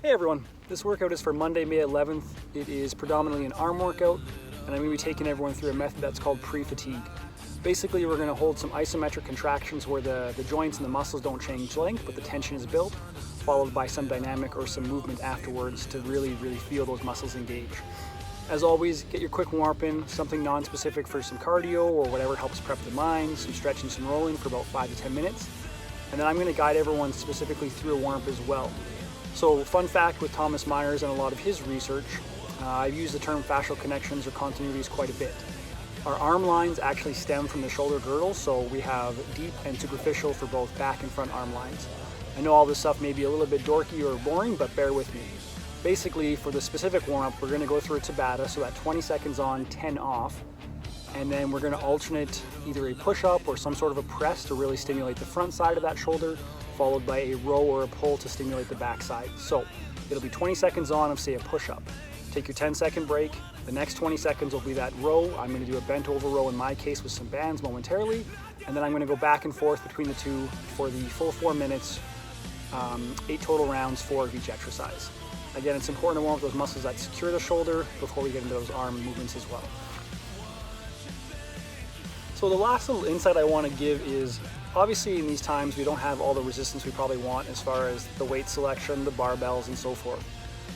Hey everyone, this workout is for Monday, May 11th. It is predominantly an arm workout, and I'm going to be taking everyone through a method that's called pre-fatigue. Basically, we're going to hold some isometric contractions where the joints and the muscles don't change length, but the tension is built, followed by some dynamic or some movement afterwards to really feel those muscles engage. As always, get your quick warm-up in, something non-specific for some cardio or whatever helps prep the mind, some stretching, some rolling for about 5 to 10 minutes. And then I'm going to guide everyone specifically through a warm-up as well. So, fun fact with Thomas Myers and a lot of his research, I've used the term fascial connections or continuities quite a bit. Our arm lines actually stem from the shoulder girdle, so we have deep and superficial for both back and front arm lines. I know all this stuff may be a little bit dorky or boring, but bear with me. Basically, for the specific warm-up, we're going to go through a tabata, so that 20 seconds on, 10 off, and then we're going to alternate either a push-up or some sort of a press to really stimulate the front side of that shoulder, followed by a row or a pull to stimulate the back side. So it'll be 20 seconds on of, say, a push-up. Take your 10-second break. The next 20 seconds will be that row. I'm going to do a bent over row in my case with some bands momentarily, and then I'm going to go back and forth between the two for the full 4 minutes, 8 total rounds, 4 of each exercise. Again, it's important to warm up those muscles that secure the shoulder before we get into those arm movements as well. So the last little insight I want to give is, obviously in these times we don't have all the resistance we probably want as far as the weight selection, the barbells, and so forth.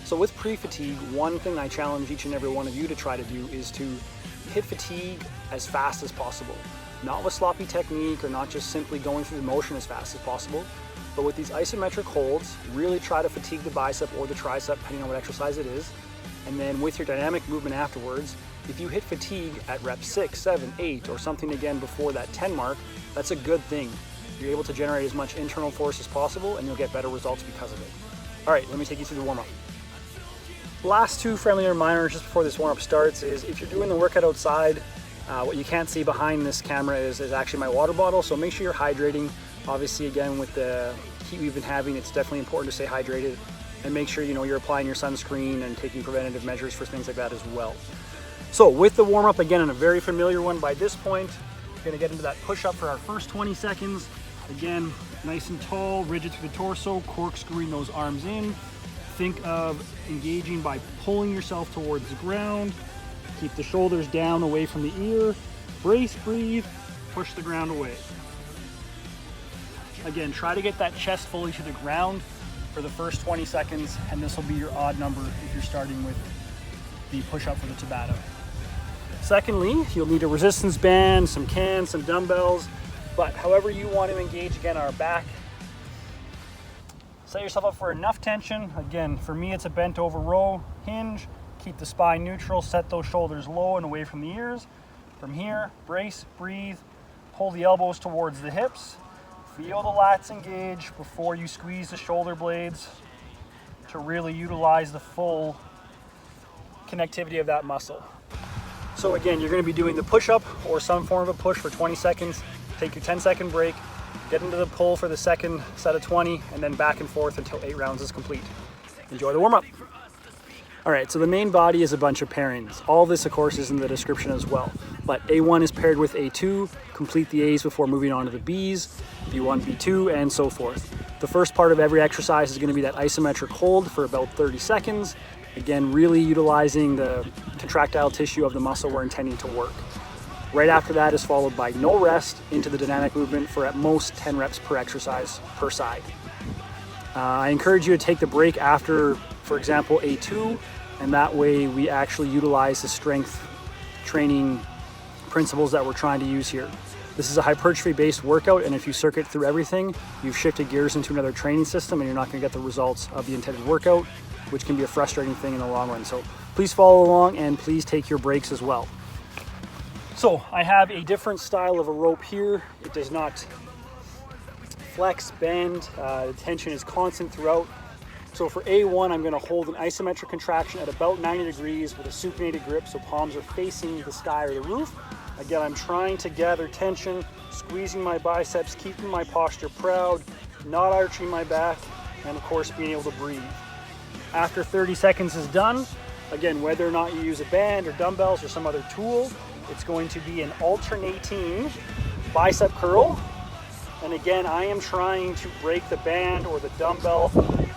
So with pre-fatigue, one thing I challenge each and every one of you to try to do is to hit fatigue as fast as possible. Not with sloppy technique or not just simply going through the motion as fast as possible, but with these isometric holds, really try to fatigue the bicep or the tricep, depending on what exercise it is. And then with your dynamic movement afterwards, if you hit fatigue at rep 6, 7, 8, or something again before that 10 mark, that's a good thing. You're able to generate as much internal force as possible and you'll get better results because of it. All right, let me take you through the warm-up. Last two friendly reminders just before this warm-up starts is if you're doing the workout outside, what you can't see behind this camera is actually my water bottle, so make sure you're hydrating. Obviously, again, with the heat we've been having, it's definitely important to stay hydrated and make sure you're applying your sunscreen and taking preventative measures for things like that as well. So with the warm-up, again, and a very familiar one by this point, we're gonna get into that push-up for our first 20 seconds. Again, nice and tall, rigid through the torso, corkscrewing those arms in. Think of engaging by pulling yourself towards the ground. Keep the shoulders down away from the ear. Brace, breathe, push the ground away. Again, try to get that chest fully to the ground for the first 20 seconds, and this will be your odd number if you're starting with the push-up for the tabata. Secondly, you'll need a resistance band, some cans, some dumbbells, but however you want to engage, again, our back. Set yourself up for enough tension. Again, for me, it's a bent over row, hinge, keep the spine neutral, set those shoulders low and away from the ears. From here, brace, breathe, pull the elbows towards the hips. Feel the lats engage before you squeeze the shoulder blades to really utilize the full connectivity of that muscle. So again, you're going to be doing the push-up or some form of a push for 20 seconds. Take your 10-second break, get into the pull for the second set of 20, and then back and forth until 8 rounds is complete. Enjoy the warm-up. All right, so the main body is a bunch of pairings. All this, of course, is in the description as well. But A1 is paired with A2, complete the A's before moving on to the B's, B1, B2, and so forth. The first part of every exercise is going to be that isometric hold for about 30 seconds. Again, really utilizing the contractile tissue of the muscle we're intending to work. Right after that is followed by no rest into the dynamic movement for at most 10 reps per exercise per side. I encourage you to take the break after, for example, A2, and that way we actually utilize the strength training principles that we're trying to use here. This is a hypertrophy-based workout, and if you circuit through everything, you've shifted gears into another training system and you're not going to get the results of the intended workout, which can be a frustrating thing in the long run. So please follow along and please take your breaks as well. So I have a different style of a rope here. It does not flex, bend, the tension is constant throughout. So for A1, I'm going to hold an isometric contraction at about 90 degrees with a supinated grip, so palms are facing the sky or the roof. Again, I'm trying to gather tension, squeezing my biceps, keeping my posture proud, not arching my back, and of course being able to breathe. After 30 seconds is done, again, whether or not you use a band or dumbbells or some other tool, it's going to be an alternating bicep curl. And again, I am trying to break the band or the dumbbell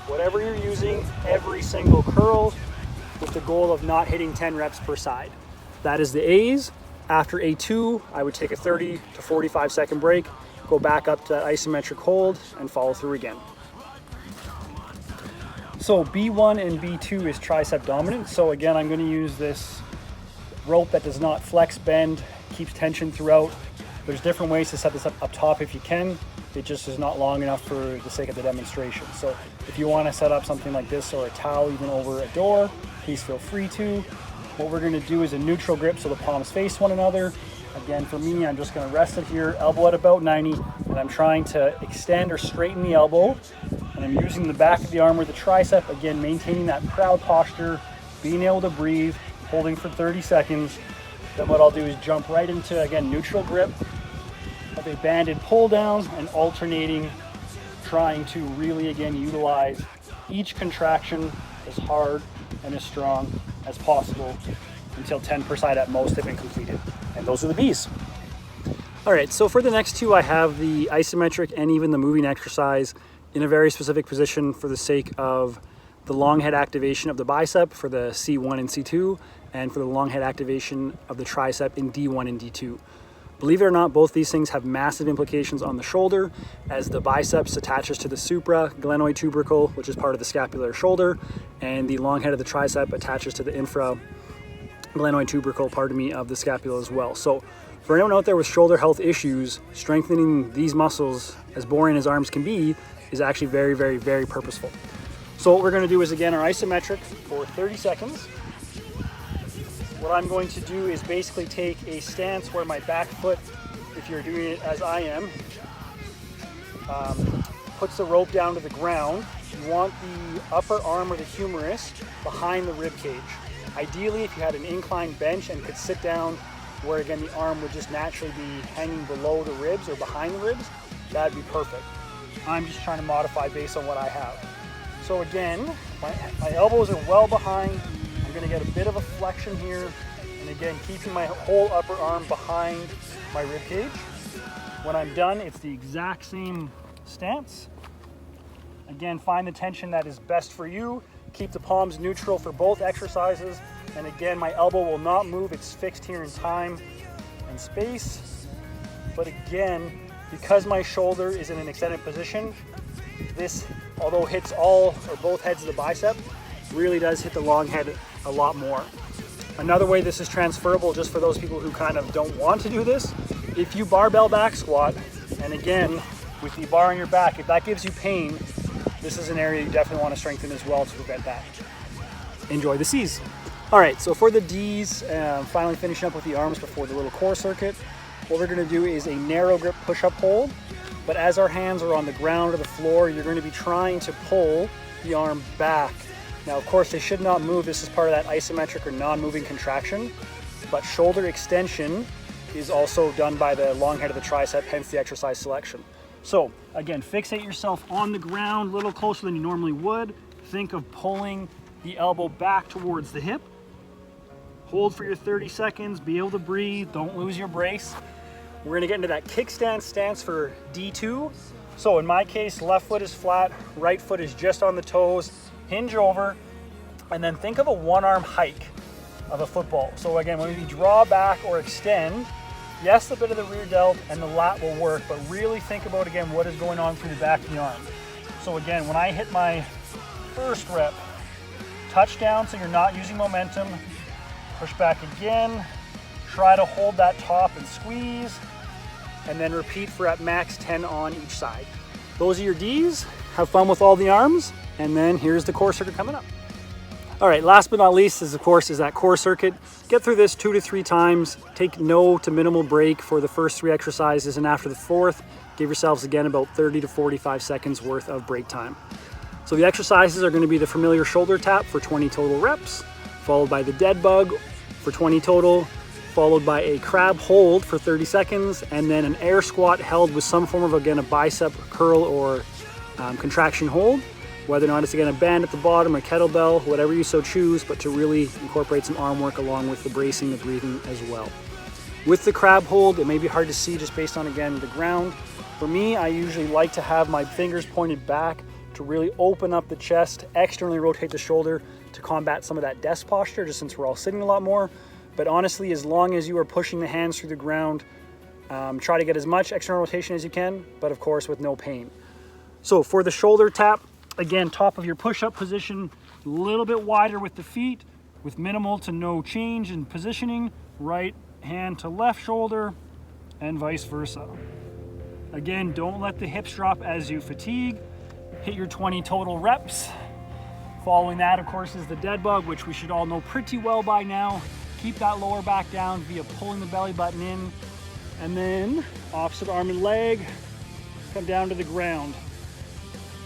whatever you're using, every single curl, with the goal of not hitting 10 reps per side. That is the A's. After A2, I would take a 30 to 45 second break, go back up to that isometric hold, and follow through again. So B1 and B2 is tricep dominant. So again, I'm going to use this rope that does not flex, bend, keeps tension throughout. There's different ways to set this up top if you can. It just is not long enough for the sake of the demonstration. So if you want to set up something like this or a towel even over a door, please feel free to. What we're going to do is a neutral grip so the palms face one another. Again, for me, I'm just going to rest it here, elbow at about 90, and I'm trying to extend or straighten the elbow. And I'm using the back of the arm or the tricep, again, maintaining that proud posture, being able to breathe, holding for 30 seconds. Then what I'll do is jump right into, again, neutral grip of a banded pull down and alternating, trying to really, again, utilize each contraction as hard and as strong as possible until 10% at most have been completed. And those are the B's. All right, so for the next two, I have the isometric and even the moving exercise in a very specific position for the sake of the long head activation of the bicep for the C1 and C2, and for the long head activation of the tricep in D1 and D2. Believe it or not, both these things have massive implications on the shoulder, as the biceps attaches to the supraglenoid tubercle, which is part of the scapular shoulder, and the long head of the tricep attaches to the infraglenoid tubercle, of the scapula as well. So for anyone out there with shoulder health issues, strengthening these muscles, as boring as arms can be, is actually very, very, very purposeful. So what we're going to do is, again, our isometric for 30 seconds. What I'm going to do is basically take a stance where my back foot, if you're doing it as I am, puts the rope down to the ground. You want the upper arm or the humerus behind the rib cage. Ideally, if you had an inclined bench and could sit down where, again, the arm would just naturally be hanging below the ribs or behind the ribs, that'd be perfect. I'm just trying to modify based on what I have. So again, my elbows are well behind. I'm going to get a bit of a flexion here, and again, keeping my whole upper arm behind my rib cage. When I'm done, it's the exact same stance. Again, find the tension that is best for you. Keep the palms neutral for both exercises. And again, my elbow will not move. It's fixed here in time and space. But again, because my shoulder is in an extended position, this, although hits all or both heads of the bicep, really does hit the long head a lot more. Another way this is transferable, just for those people who kind of don't want to do this, if you barbell back squat, and again, with the bar on your back, if that gives you pain, this is an area you definitely want to strengthen as well to prevent that. Enjoy the C's. All right, so for the D's, finally finishing up with the arms before the little core circuit, what we're going to do is a narrow grip push-up hold, but as our hands are on the ground or the floor, you're going to be trying to pull the arm back. Now, of course, they should not move. This is part of that isometric or non-moving contraction, but shoulder extension is also done by the long head of the tricep, hence the exercise selection. So again, fixate yourself on the ground a little closer than you normally would. Think of pulling the elbow back towards the hip. Hold for your 30 seconds, be able to breathe, don't lose your brace. We're gonna get into that kickstand stance for D2. So in my case, left foot is flat, right foot is just on the toes, hinge over, and then think of a one-arm hike of a football. So again, when we draw back or extend, yes, a bit of the rear delt and the lat will work, but really think about, again, what is going on through the back of the arm. So again, when I hit my first rep, touch down so you're not using momentum, push back again, try to hold that top and squeeze, and then repeat for at max 10 on each side. Those are your D's. Have fun with all the arms, and then here's the core circuit coming up. All right, last but not least is, of course, that core circuit. Get through this 2 to 3 times. Take no to minimal break for the first 3 exercises, and after the 4th, give yourselves again about 30 to 45 seconds worth of break time. So the exercises are going to be the familiar shoulder tap for 20 total reps, followed by the dead bug for 20 total, followed by a crab hold for 30 seconds, and then an air squat held with some form of, again, a bicep curl or contraction hold. Whether or not it's, again, a band at the bottom, a kettlebell, whatever you so choose, but to really incorporate some arm work along with the bracing, the breathing as well. With the crab hold, it may be hard to see just based on, again, the ground. For me, I usually like to have my fingers pointed back to really open up the chest, externally rotate the shoulder to combat some of that desk posture, just since we're all sitting a lot more. But honestly, as long as you are pushing the hands through the ground, try to get as much external rotation as you can, but of course with no pain. So for the shoulder tap, again, top of your push-up position, a little bit wider with the feet, with minimal to no change in positioning, right hand to left shoulder, and vice versa. Again, don't let the hips drop as you fatigue. Hit your 20 total reps. Following that, of course, is the dead bug, which we should all know pretty well by now. Keep that lower back down via pulling the belly button in, and then opposite arm and leg, come down to the ground.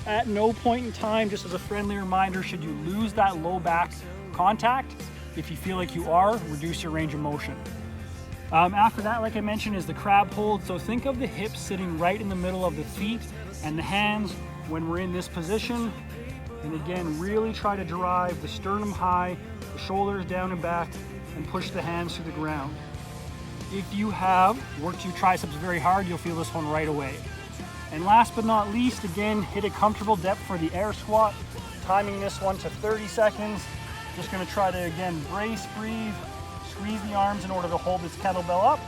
At no point in time, just as a friendly reminder, should you lose that low back contact. If you feel like you are, reduce your range of motion. After that, like I mentioned, is the crab hold. So think of the hips sitting right in the middle of the feet and the hands when we're in this position. And again, really try to drive the sternum high, the shoulders down and back, and push the hands to the ground. If you have worked your triceps very hard, you'll feel this one right away. And last but not least, again, hit a comfortable depth for the air squat. Timing this one to 30 seconds. Just gonna try to, again, brace, breathe, squeeze the arms in order to hold this kettlebell up.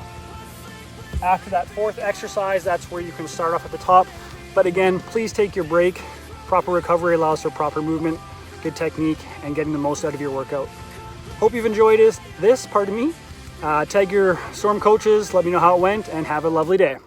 After that fourth exercise, that's where you can start off at the top. But again, please take your break. Proper recovery allows for proper movement, good technique, and getting the most out of your workout. Hope you've enjoyed this, pardon me. Tag your Storm coaches, let me know how it went, and have a lovely day.